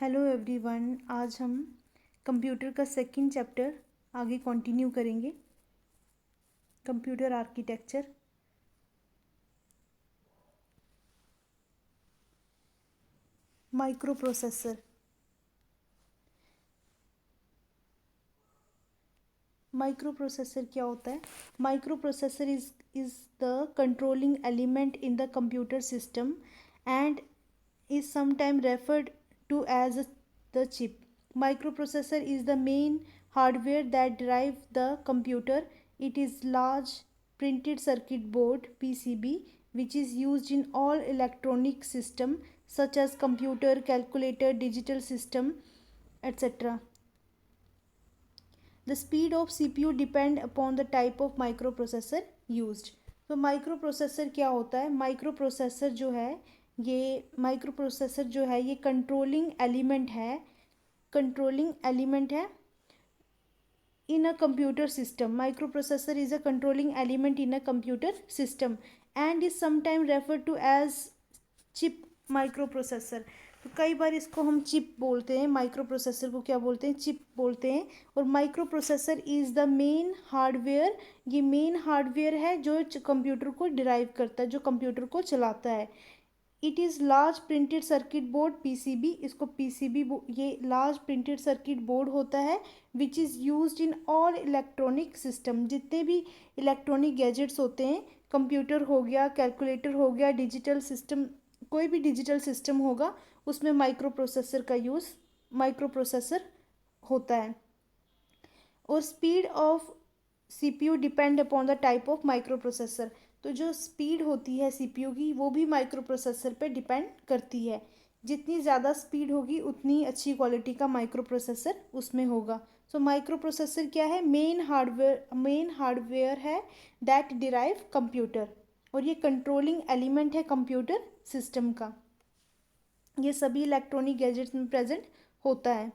Hello everyone, आज हम computer का सेकंड चैप्टर आगे कंटिन्यू करेंगे। Computer architecture. Micro processor. Micro processor क्या होता है? Micro processor is the controlling element in the computer system and is sometimes referred to as the chip. Microprocessor is the main hardware that drive the computer. It is large printed circuit board PCB which is used in all electronic system such as computer, calculator, digital system, etc. The speed of CPU depend upon the type of microprocessor used. तो microprocessor क्या होता है? Microprocessor जो है ये controlling element है in a computer system. Microprocessor is a controlling element in a computer system and is sometimes referred to as chip microprocessor. तो कई बार इसको हम चिप बोलते हैं, माइक्रो प्रोसेसर को क्या बोलते हैं? चिप बोलते हैं। और micro processor is the main hardware, ये मेन हार्डवेयर है जो कंप्यूटर को डिराइव करता है, जो कंप्यूटर को चलाता है। It is large printed circuit board PCB, इसको पीसीबी ये लार्ज प्रिंटेड सर्किट बोर्ड होता है which is used in all electronic system. जितने भी इलेक्ट्रॉनिक गैजेट्स होते हैं, कंप्यूटर हो गया, कैलकुलेटर हो गया, डिजिटल सिस्टम, कोई भी डिजिटल सिस्टम होगा उसमें माइक्रो प्रोसेसर होता है। और speed of CPU depend upon the type of micro processor. तो जो स्पीड होती है सीपीयू की वो भी माइक्रो प्रोसेसर पे डिपेंड करती है। जितनी ज़्यादा स्पीड होगी उतनी अच्छी क्वालिटी का माइक्रो प्रोसेसर उसमें होगा। सो माइक्रो प्रोसेसर क्या है? मेन हार्डवेयर है दैट डिराइव कंप्यूटर, और ये कंट्रोलिंग एलिमेंट है कंप्यूटर सिस्टम का। ये सभी इलेक्ट्रॉनिक गैजेट्स में प्रेजेंट होता है।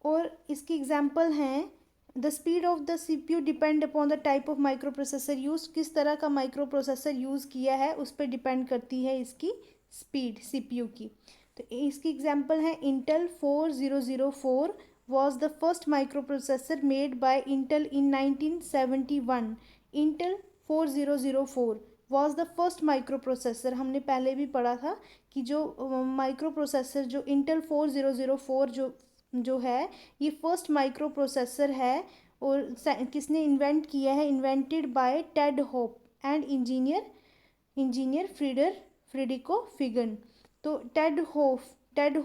और इसकी एग्जांपल हैं the speed of the CPU depend upon the type of micro processor use. किस तरह का माइक्रो प्रोसेसर यूज़ किया है उस पर डिपेंड करती है इसकी स्पीड सीपीयू की। तो इसकी एग्जांपल है Intel 4004 was the first microprocessor made by Intel in 1971. Intel 4004 was the first microprocessor। हमने पहले भी पढ़ा था कि जो माइक्रो प्रोसेसर जो इंटेल 4004 जो है ये फर्स्ट माइक्रो प्रोसेसर है। और किसने इन्वेंट किया है? Invented by Ted Hoff and engineer Federico Faggin. तो टेड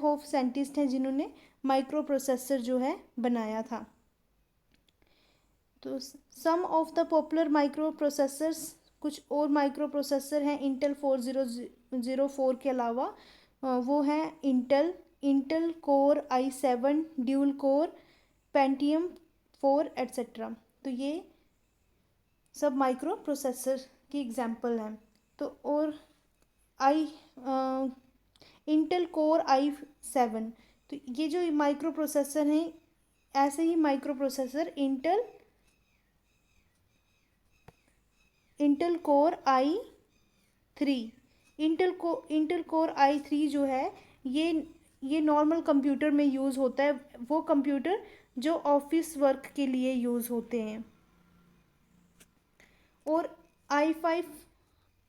होफ साइंटिस्ट हैं जिन्होंने माइक्रो प्रोसेसर जो है बनाया था। तो some of the popular microprocessors, कुछ और माइक्रो प्रोसेसर हैं इंटेल 4004 के अलावा। वो हैं Intel core i7, dual core, Pentium 4 etcetera. तो ये सब माइक्रो प्रोसेसर की एग्जांपल हैं। तो और इंटेल कोर i7, तो ये जो माइक्रो प्रोसेसर हैं, ऐसे ही microprocessor Intel Core i3, Intel Core i3 जो है ये नॉर्मल कंप्यूटर में यूज़ होता है, वो कंप्यूटर जो ऑफिस वर्क के लिए यूज़ होते हैं। और i5,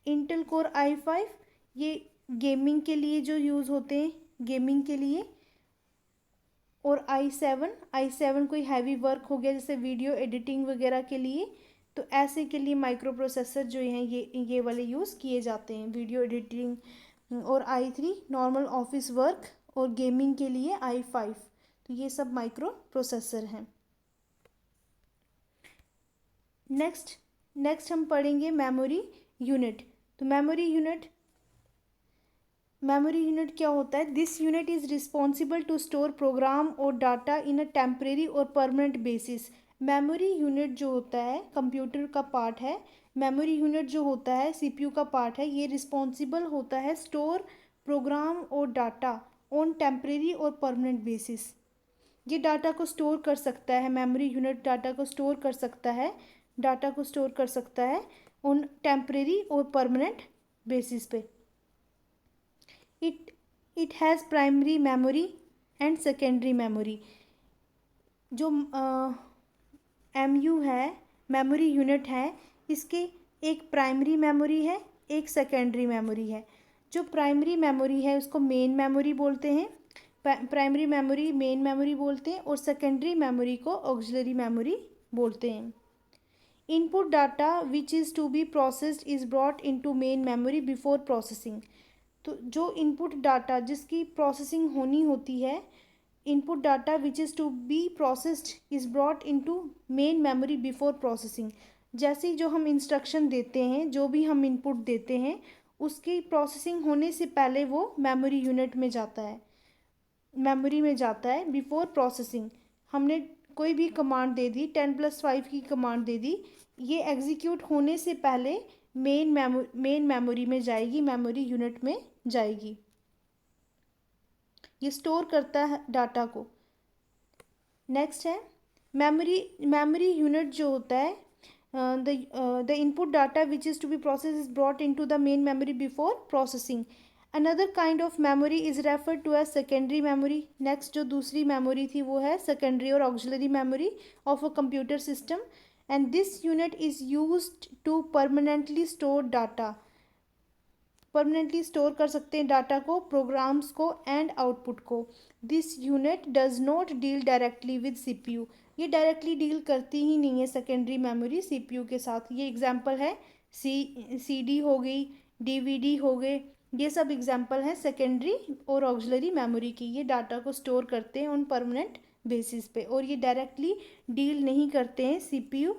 इंटेल कोर i5 ये गेमिंग के लिए जो यूज़ होते हैं, गेमिंग के लिए। और i7 कोई हैवी वर्क हो गया जैसे वीडियो एडिटिंग वगैरह के लिए, तो ऐसे के लिए माइक्रो प्रोसेसर जो हैं ये वाले यूज़ किए जाते हैं, वीडियो एडिटिंग। और i3 नॉर्मल ऑफिस वर्क, और गेमिंग के लिए i5। तो ये सब माइक्रो प्रोसेसर हैं। नेक्स्ट हम पढ़ेंगे मेमोरी यूनिट। तो मेमोरी यूनिट क्या होता है? This unit is responsible to store program और डाटा इन अ टेम्परेरी और परमानेंट बेसिस। मेमोरी यूनिट जो होता है कंप्यूटर का पार्ट है, मेमोरी यूनिट जो होता है सीपीयू का पार्ट है, ये रिस्पॉन्सिबल होता है स्टोर प्रोग्राम और डाटा ऑन टेम्परेरी और परमानेंट बेसिस। ये डाटा को स्टोर कर सकता है, मेमोरी यूनिट डाटा को स्टोर कर सकता है ऑन टेम्परेरी और परमानेंट बेसिस पे। It has primary memory and secondary memory. जो MU है, मेमोरी यूनिट है, इसके एक प्राइमरी मेमोरी है, एक सेकेंडरी मेमोरी है। जो प्राइमरी मेमोरी है उसको मेन मेमोरी बोलते हैं, प्राइमरी मेमोरी मेन मेमोरी बोलते हैं, और सेकेंडरी मेमोरी को ऑक्सिलरी मेमोरी बोलते हैं। Input data which is to be processed is brought into main memory before processing. तो जो इनपुट डाटा जिसकी प्रोसेसिंग होनी होती है, input data which is to be processed is brought into main memory before processing. जैसे ही जो हम इंस्ट्रक्शन देते हैं, जो भी हम इनपुट देते हैं, उसकी प्रोसेसिंग होने से पहले वो मेमोरी यूनिट में जाता है, मेमोरी में जाता है बिफोर प्रोसेसिंग। हमने कोई भी कमांड दे दी, 10+5 की कमांड दे दी, ये एग्जीक्यूट होने से पहले मेन मेमोरी में जाएगी, मेमोरी यूनिट में जाएगी। ये स्टोर करता है डाटा को। नेक्स्ट है मेमोरी यूनिट जो होता है, the input data which is to be process is brought into the main memory before processing. Another kind of memory is referred to as secondary memory. Next जो दूसरी memory थी वो है secondary और auxiliary memory of a computer system, and this unit is used to permanently store data. Permanently store कर सकते हैं data को, प्रोग्राम्स को एंड आउटपुट को। This unit does not deal directly with CPU। ये डायरेक्टली डील करती ही नहीं है सेकेंडरी मेमोरी CPU के साथ। ये एग्जांपल है CD हो गई, DVD हो गए, ये सब एग्जांपल हैं सेकेंडरी और ऑक्सिलरी मेमोरी की। ये डाटा को स्टोर करते हैं ऑन परमानेंट बेसिस पे, और ये डायरेक्टली डील नहीं करते हैं CPU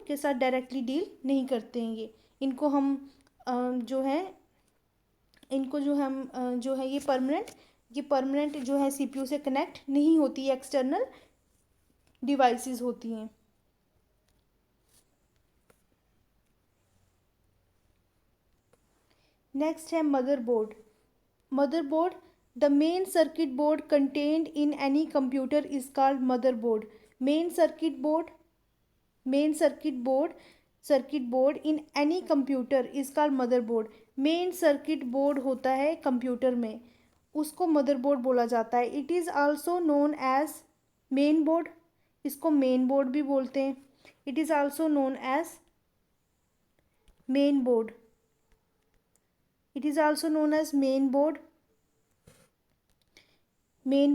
के साथ, डायरेक्टली डील नहीं करते हैं ये। इनको हम जो है ये परमानेंट जो है CPU से कनेक्ट नहीं होती है, एक्सटर्नल डिवाइसेस होती हैं। नेक्स्ट है motherboard. The main circuit board contained in any computer is called motherboard. Main circuit board in any computer is called motherboard. Main circuit board होता है कंप्यूटर में, उसको मदरबोर्ड बोला जाता है। It is also known as main board, इसको main board भी बोलते हैं। It is also known as main board. It is also known as main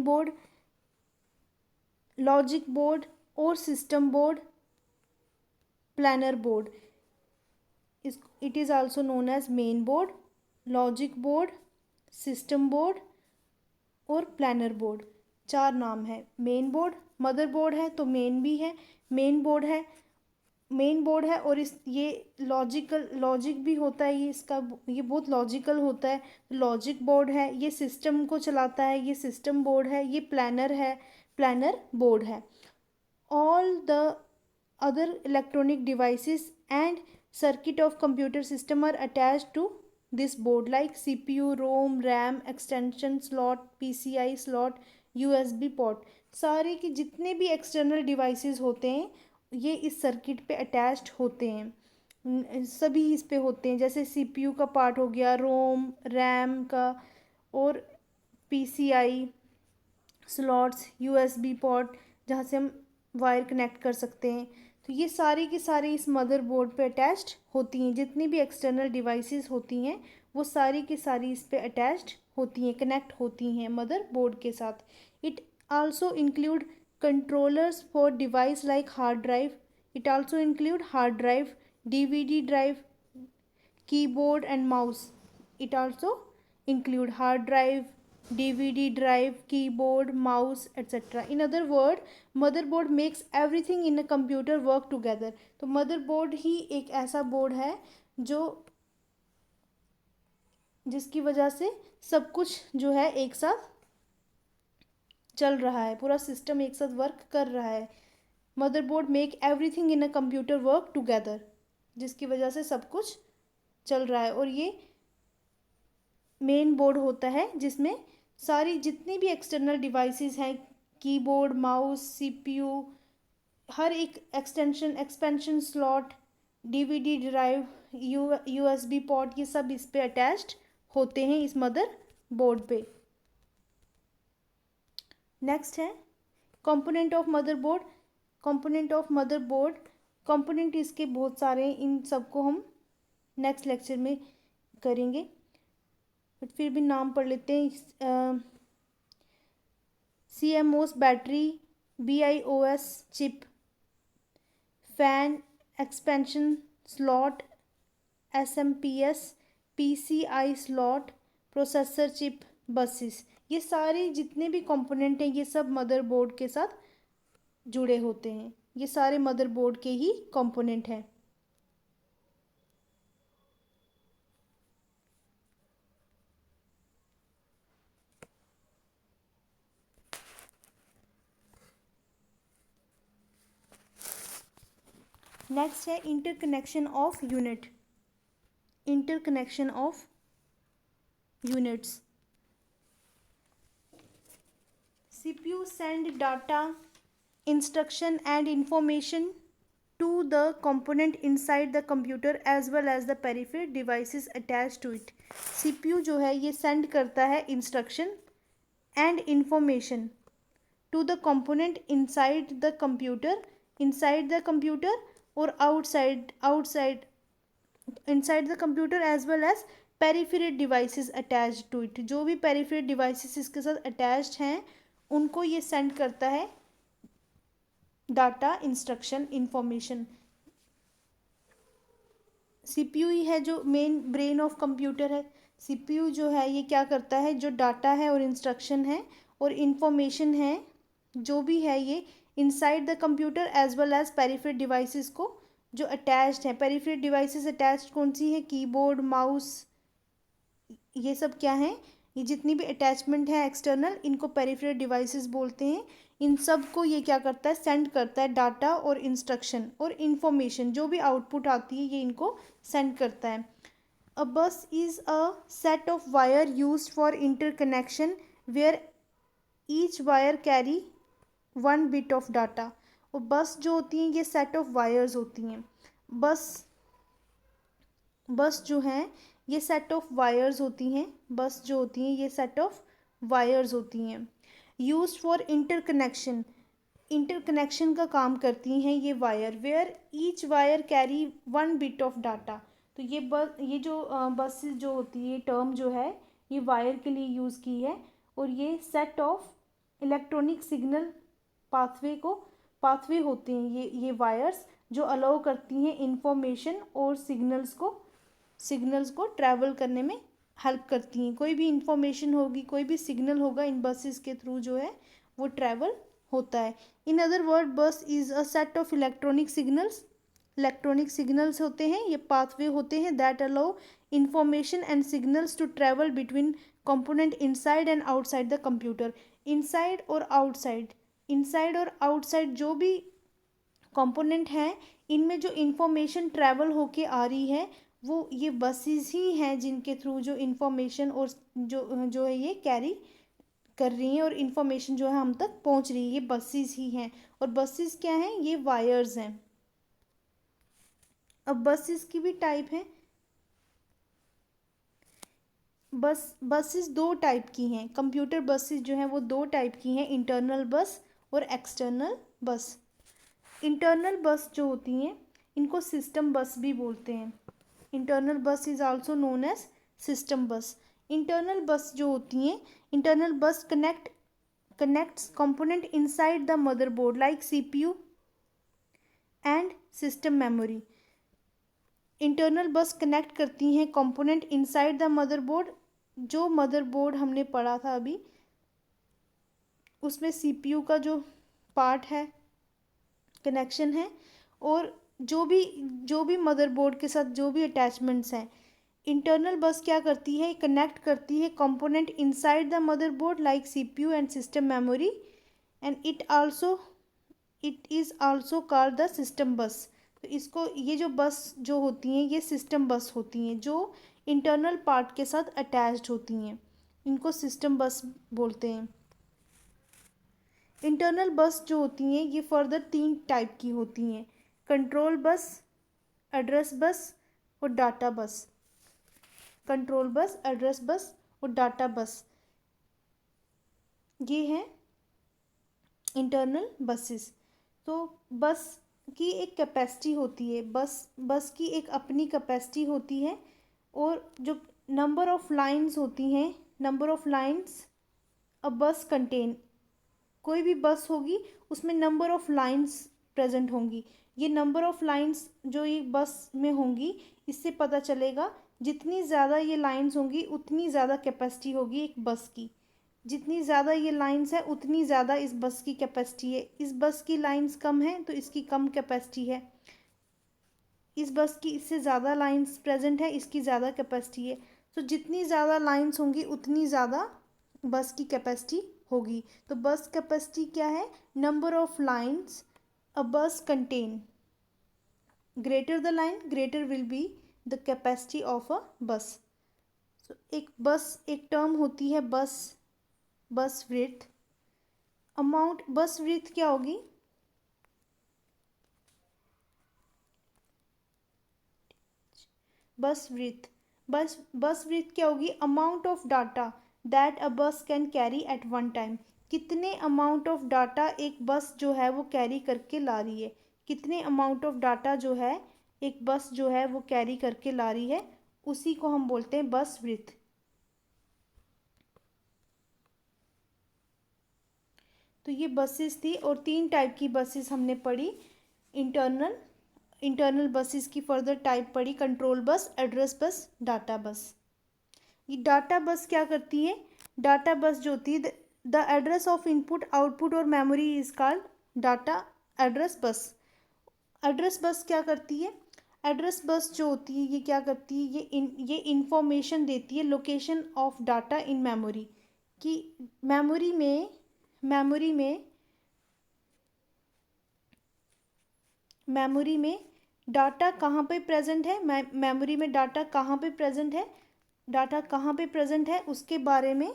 board, logic board और system board, planner board. It is also known as main board, logic board, system board और planar board. 4 नाम है। Main board, mother board है तो main भी है, main board है और ये लॉजिक भी होता है, ये बहुत लॉजिकल होता है, लॉजिक बोर्ड है। ये सिस्टम को चलाता है, ये सिस्टम बोर्ड है। ये प्लानर बोर्ड है। All the other electronic devices and circuit of computer system are attached to this board like CPU, ROM, RAM, extension slot, PCI slot, USB port। सारे के जितने भी एक्सटर्नल डिवाइसेस होते हैं ये इस सर्किट पे अटैच्ड होते हैं, सभी इस पे होते हैं। जैसे CPU का पार्ट हो गया, रोम, रैम का, और PCI स्लॉट्स, USB पोर्ट जहाँ से हम वायर कनेक्ट कर सकते हैं। तो ये सारी की सारी इस मदरबोर्ड पे अटैच्ड होती हैं। जितनी भी एक्सटर्नल डिवाइसेस होती हैं वो सारी की सारी इस पे अटैच्ड होती हैं, कनेक्ट होती हैं मदरबोर्ड के साथ। It also include controllers for device like hard drive. It also include hard drive, DVD drive, keyboard and mouse. It also include hard drive, DVD drive, keyboard, mouse, etc. In other word, motherboard makes everything in a computer work together। तो motherboard ही एक ऐसा board है जिसकी वजह से सब कुछ जो है एक साथ चल रहा है, पूरा सिस्टम एक साथ वर्क कर रहा है। Motherboard make everything in a computer work together, जिसकी वजह से सब कुछ चल रहा है। और ये मेन बोर्ड होता है जिसमें सारी जितनी भी एक्सटर्नल डिवाइसेस हैं, कीबोर्ड, माउस, CPU, हर एक expansion slot, DVD drive, USB port, ये सब इस पे अटैच्ड होते हैं इस मदर बोर्ड पे। नेक्स्ट है component of motherboard. Component of motherboard, component इसके बहुत सारे हैं, इन सबको हम नेक्स्ट लेक्चर में करेंगे, बट फिर भी नाम पढ़ लेते हैं। CMOS battery, BIOS chip, fan expansion slot, SMPS, PCI slot, processor chip, buses, ये सारे जितने भी कंपोनेंट हैं ये सब मदरबोर्ड के साथ जुड़े होते हैं। ये सारे मदरबोर्ड के ही कंपोनेंट हैं। नेक्स्ट है interconnection of unit. Interconnection of units. CPU send data, instruction and information to the component inside the computer as well as the peripheral devices attached to it. CPU जो है ये send करता है instruction and information to the component inside the computer और outside inside the computer as well as peripheral devices attached to it. जो भी peripheral devices इसके साथ attached हैं उनको ये सेंड करता है डाटा, इंस्ट्रक्शन, इंफॉर्मेशन। CPU ही है जो मेन ब्रेन ऑफ कंप्यूटर है। CPU जो है ये क्या करता है, जो डाटा है और इंस्ट्रक्शन है और इंफॉर्मेशन है जो भी है ये inside the computer as well as peripheral devices को जो अटैच्ड है। पेरिफेरल डिवाइसेस अटैच्ड कौन सी है, कीबोर्ड, माउस, ये सब क्या है, ये जितनी भी अटैचमेंट है एक्सटर्नल इनको पेरिफेरल डिवाइसेस बोलते हैं। इन सब को ये क्या करता है, सेंड करता है डाटा और इंस्ट्रक्शन और इन्फॉर्मेशन, जो भी आउटपुट आती है ये इनको सेंड करता है। A bus is a set of wire used for interconnection where each wire carry 1 bit of data. और बस जो होती हैं ये सेट ऑफ वायर्स होती हैं। बस जो हैं ये सेट ऑफ वायर्स होती हैं। बस जो होती हैं ये सेट ऑफ वायर्स होती हैं। यूज फॉर इंटरकनेक्शन, इंटरकनेक्शन का काम करती हैं ये wire. Where each wire carry 1 bit of data. तो ये जो बस जो होती है, टर्म जो है ये वायर के लिए यूज़ की है। और ये set of electronic signal pathway होते हैं ये वायर्स जो अलाउ करती हैं इंफॉर्मेशन और सिग्नल्स को ट्रैवल करने में हेल्प करती हैं। कोई भी इंफॉर्मेशन होगी, कोई भी सिग्नल होगा, इन बसेस के थ्रू जो है वो ट्रैवल होता है। In other word bus is a set of electronic signals होते हैं, ये पाथवे होते हैं that allow information and signals to travel between component inside and outside the computer. Inside और आउटसाइड जो भी कंपोनेंट हैं इनमें जो इंफॉर्मेशन ट्रैवल होके आ रही है वो ये बसेस ही हैं जिनके थ्रू जो इंफॉर्मेशन और जो है ये कैरी कर रही हैं और इन्फॉर्मेशन जो है हम तक पहुंच रही है, ये बसेस ही हैं। और बसेस क्या हैं, ये वायर्स हैं। अब बसेस की भी टाइप है। बसेस 2 टाइप की हैं। कंप्यूटर बसेस जो हैं वो 2 टाइप की हैं, इंटरनल बस और एक्सटर्नल बस। इंटरनल बस जो होती हैं इनको सिस्टम बस भी बोलते हैं। Internal bus is also known as system bus. Internal bus जो होती हैं, internal bus connects component inside the motherboard like CPU and system memory. Internal bus connect करती हैं कंपोनेंट इनसाइड द मदरबोर्ड। जो मदरबोर्ड हमने पढ़ा था अभी उसमें CPU का जो पार्ट है, कनेक्शन है, और जो भी मदरबोर्ड के साथ जो भी अटैचमेंट्स हैं, इंटरनल बस क्या करती है, कनेक्ट करती है component inside the motherboard like CPU and system memory and it is also called the system बस। तो इसको ये जो बस जो होती हैं ये सिस्टम बस होती हैं जो इंटरनल पार्ट के साथ अटैच्ड होती हैं, इनको सिस्टम बस बोलते हैं। इंटरनल बस जो होती हैं ये फर्दर 3 टाइप की होती हैं, कंट्रोल बस, एड्रेस बस और डाटा बस। कंट्रोल बस, एड्रेस बस और डाटा बस, ये हैं इंटरनल बसेस। तो बस की एक कैपेसिटी होती है, बस की एक अपनी कैपेसिटी होती है, और जो नंबर ऑफ लाइंस होती हैं, नंबर ऑफ लाइंस अ बस कंटेन, कोई भी बस होगी उसमें नंबर ऑफ लाइंस प्रेजेंट होंगी। ये नंबर ऑफ लाइंस जो ये बस में होंगी, इससे पता चलेगा जितनी ज़्यादा ये लाइंस होंगी उतनी ज़्यादा कैपेसिटी होगी एक बस की। जितनी ज़्यादा ये लाइंस है उतनी ज़्यादा इस बस की कैपेसिटी है। इस बस की लाइंस कम है तो इसकी कम कैपेसिटी है। इस बस की इससे ज़्यादा लाइंस प्रेजेंट है, इसकी ज़्यादा कैपेसिटी है। तो जितनी ज़्यादा लाइंस होंगी उतनी ज़्यादा बस की कैपेसिटी होगी। तो बस कैपेसिटी क्या है? नंबर ऑफ लाइंस अ बस contain, greater the line greater will be the capacity of a बस। एक बस, एक टर्म होती है बस, बस विड्थ। अमाउंट, बस विड्थ क्या होगी? बस विड्थ, बस विड्थ क्या होगी? Amount of data that a bus can carry at one time. कितने अमाउंट ऑफ डाटा एक बस जो है वो कैरी करके ला रही है, कितने अमाउंट ऑफ डाटा जो है एक बस जो है वो कैरी करके ला रही है, उसी को हम बोलते हैं बस विड्थ। तो ये बसेस थी, और 3 टाइप की बसेस हमने पढ़ी। इंटरनल इंटरनल बसेस की फर्दर टाइप पढ़ी, control bus, address bus, data बस। ये डाटा बस क्या करती है? डाटा बस जो होती है, the address of input output और memory is called data address bus. Address bus क्या करती है? एड्रेस बस जो होती है ये क्या करती है? ये इंफॉर्मेशन देती है location of data in memory, कि मेमोरी में मेमोरी में मेमोरी में डाटा कहाँ पे प्रेजेंट है, मेमोरी में डाटा कहाँ पे प्रेजेंट है, डाटा कहाँ पे प्रेजेंट है उसके बारे में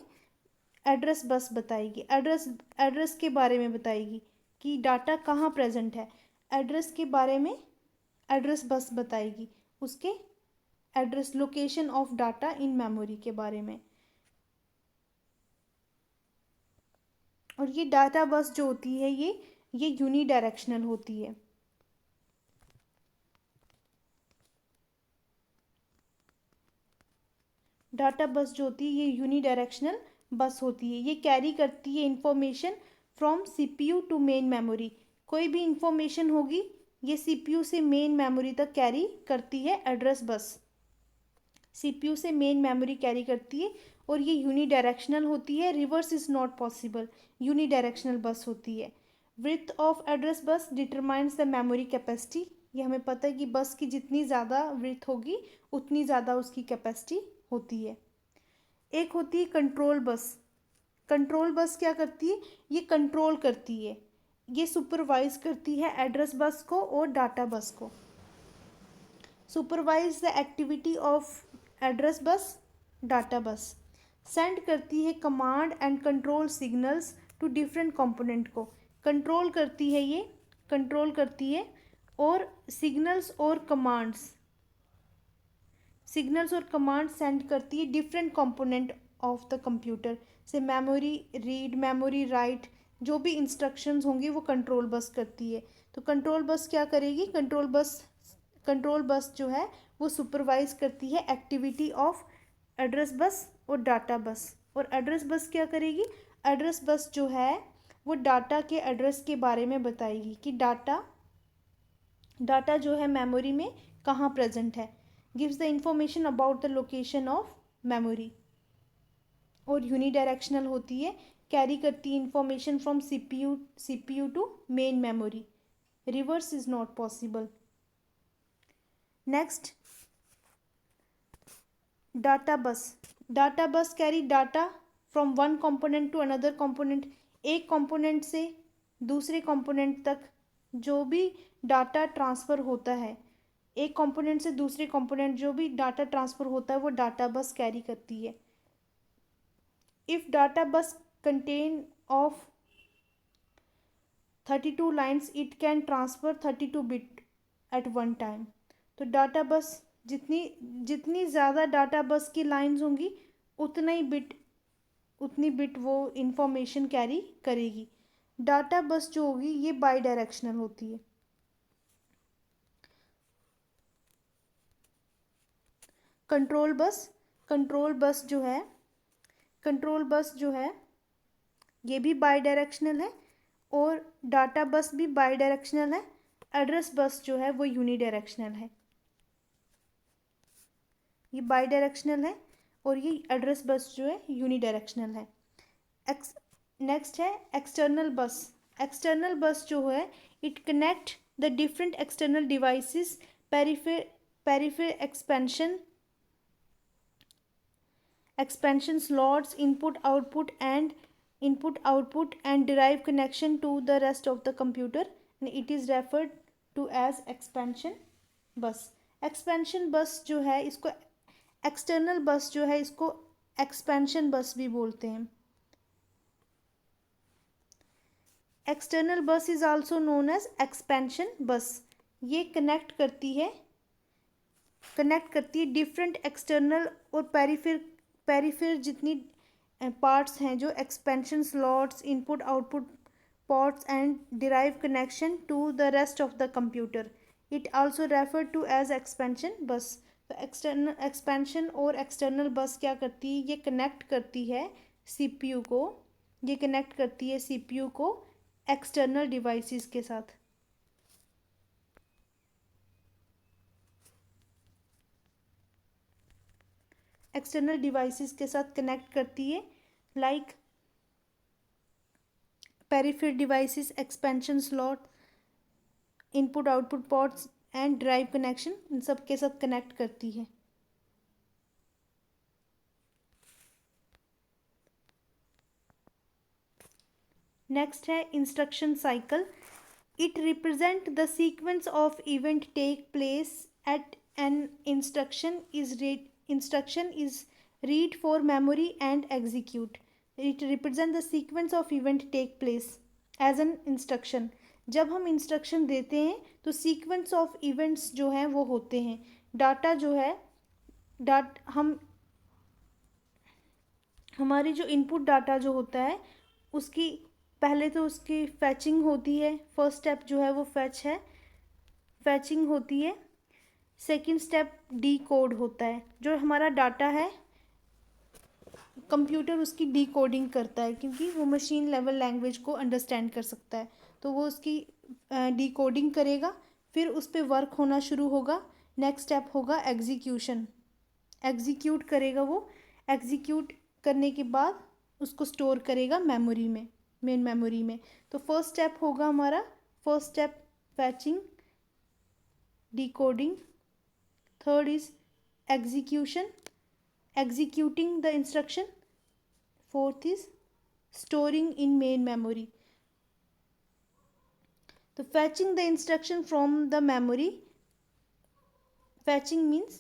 एड्रेस बस बताएगी। एड्रेस के बारे में बताएगी कि डाटा कहाँ प्रेजेंट है, एड्रेस के बारे में एड्रेस बस बताएगी, उसके address, location of data in memory के बारे में। और ये डाटा बस जो होती है ये यूनी डायरेक्शनल होती है। डाटा बस जो होती है ये यूनी डायरेक्शनल बस होती है। ये कैरी करती है information from CPU to main memory. कोई भी इंफॉर्मेशन होगी ये सीपीयू से मेन मेमोरी तक कैरी करती है, एड्रेस बस सीपीयू से मेन मेमोरी कैरी करती है, और ये यूनी डायरेक्शनल होती है। Reverse is not possible, unidirectional bus होती है। Width of address bus determines the memory capacity. ये हमें पता है कि बस की जितनी ज़्यादा विड्थ होगी उतनी ज़्यादा उसकी कैपेसिटी होती है। एक होती है कंट्रोल बस। कंट्रोल बस क्या करती है? ये कंट्रोल करती है, ये सुपरवाइज करती है एड्रेस बस को और डाटा बस को। Supervise the activity of address bus, data bus. Send करती है command and control signals to different component को। कंट्रोल करती है, ये कंट्रोल करती है, और सिग्नल्स और कमांड सेंड करती है different component of the computer से। मेमोरी रीड, मेमोरी राइट, जो भी इंस्ट्रक्शंस होंगी वो कंट्रोल बस करती है। तो कंट्रोल बस क्या करेगी? कंट्रोल बस जो है वो सुपरवाइज करती है एक्टिविटी ऑफ एड्रेस बस और डाटा बस। और एड्रेस बस क्या करेगी? एड्रेस बस जो है वो डाटा के एड्रेस के बारे में बताएगी कि डाटा जो है मेमोरी में कहाँ प्रेजेंट है। Gives the information about the location of memory. और यूनिडायरेक्शनल होती है, कैरी करती है information from CPU to main memory. Reverse is not possible. Next, data bus carry data from one component to another component. एक component से दूसरे component तक जो भी डाटा ट्रांसफ़र होता है, एक कंपोनेंट से दूसरे कंपोनेंट जो भी डाटा ट्रांसफ़र होता है वो डाटा बस कैरी करती है। If data bus contain of 32 lines it can transfer 32 bit at one time. तो डाटा बस जितनी ज़्यादा डाटा बस की लाइन्स होंगी उतना ही बिट उतनी बिट वो इंफॉर्मेशन कैरी करेगी। डाटा बस जो होगी ये बाई डायरेक्शनल होती है। कंट्रोल बस कंट्रोल बस जो है कंट्रोल बस जो है ये भी बाई डायरेक्शनल है, और डाटा बस भी बाई डायरेक्शनल है। एड्रेस बस जो है वो यूनी डायरेक्शनल है। ये बाई डायरेक्शनल है और ये एड्रेस बस जो है यूनी डायरेक्शनल है। नेक्स्ट है एक्सटर्नल बस। एक्सटर्नल बस जो है it connect the different external devices, peripheral expansion slots, input output and derive connection to the rest of the computer, and it is referred to as expansion bus। expansion bus जो है इसको external bus जो है इसको expansion बस भी बोलते हैं। External bus is also known as expansion bus. ये कनेक्ट करती है डिफरेंट एक्सटर्नल और पेरिफेर जितनी पार्ट्स हैं, जो expansion slots, input output ports and derive connection to the rest of the computer. It also refer to as expansion bus. तो expansion और external बस क्या करती है, ये कनेक्ट करती है सीपीयू को एक्सटर्नल डिवाइसेस के साथ। एक्सटर्नल डिवाइसेस के साथ कनेक्ट करती है, like peripheral devices, expansion slot, input output ports and drive connection, इन सब के साथ कनेक्ट करती है। नेक्स्ट है instruction cycle. It represent the sequence of event take place at an instruction is read for memory and execute. It represent the sequence of event take place as an instruction। जब हम instruction देते हैं तो sequence of events जो हैं वो होते हैं। डाटा जो है हमारी जो इनपुट डाटा जो होता है उसकी पहले तो उसकी फैचिंग होती है। फर्स्ट स्टेप जो है वो फैचिंग होती है। सेकेंड स्टेप डी कोड होता है। जो हमारा डाटा है कंप्यूटर उसकी डी कोडिंग करता है, क्योंकि वो मशीन लेवल लैंग्वेज को अंडरस्टैंड कर सकता है, तो वो उसकी डी कोडिंग करेगा, फिर उस पर वर्क होना शुरू होगा। नेक्स्ट स्टेप होगा एग्जीक्यूट करेगा। वो एग्जीक्यूट करने के बाद उसको स्टोर करेगा मेमोरी में, मेन मेमोरी में। तो फर्स्ट स्टेप होगा हमारा फैचिंग, decoding. Third is executing the instruction। fourth is storing in main memory। तो fetching the instruction from the memory, fetching means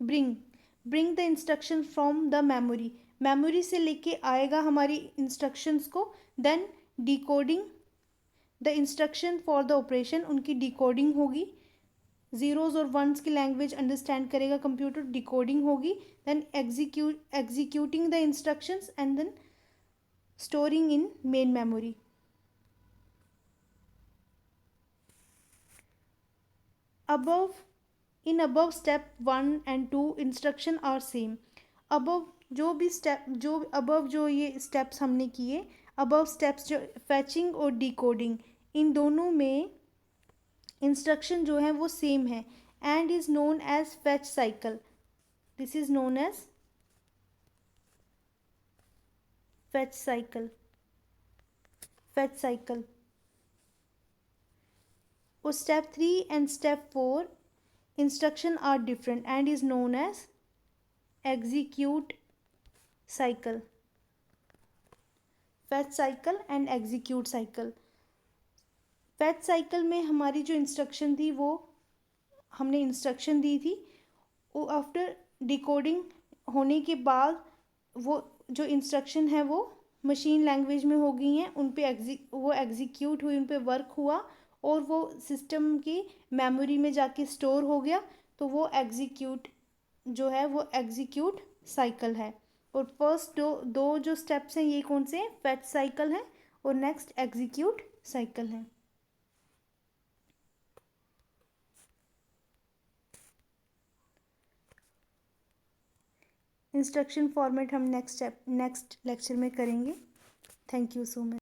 bring the instruction from the memory से लेके आएगा हमारी instructions को। then decoding the instruction for the operation, उनकी decoding होगी। Zeros और ones की लैंग्वेज अंडरस्टैंड करेगा कंप्यूटर, डिकोडिंग होगी। Then executing the instructions and then storing in main memory. above step 1 and 2 instruction are same. जो ये steps हमने किए, अबव स्टेप्स जो फैचिंग और डिकोडिंग, इन दोनों में इंस्ट्रक्शन जो है वो सेम है and is known as fetch cycle. This is known as fetch cycle. और step 3 and step 4 instruction are different and is known as execute cycle. Fetch cycle and execute cycle. Fetch cycle में हमारी जो instruction थी, वो हमने instruction दी थी, वो after decoding होने के बाद वो जो इंस्ट्रक्शन है वो मशीन लैंग्वेज में हो गई हैं, उन पे वो एग्जीक्यूट हुई, उन पे वर्क हुआ और वो सिस्टम की मेमोरी में जाके स्टोर हो गया। तो वो एग्जीक्यूट जो है वो एग्जीक्यूट साइकिल है। और फर्स्ट दो जो स्टेप्स हैं ये कौन से हैं, फेच साइकिल है और नेक्स्ट एग्जीक्यूट साइकिल है। इंस्ट्रक्शन फॉर्मेट हम नेक्स्ट लेक्चर में करेंगे। Thank you so much.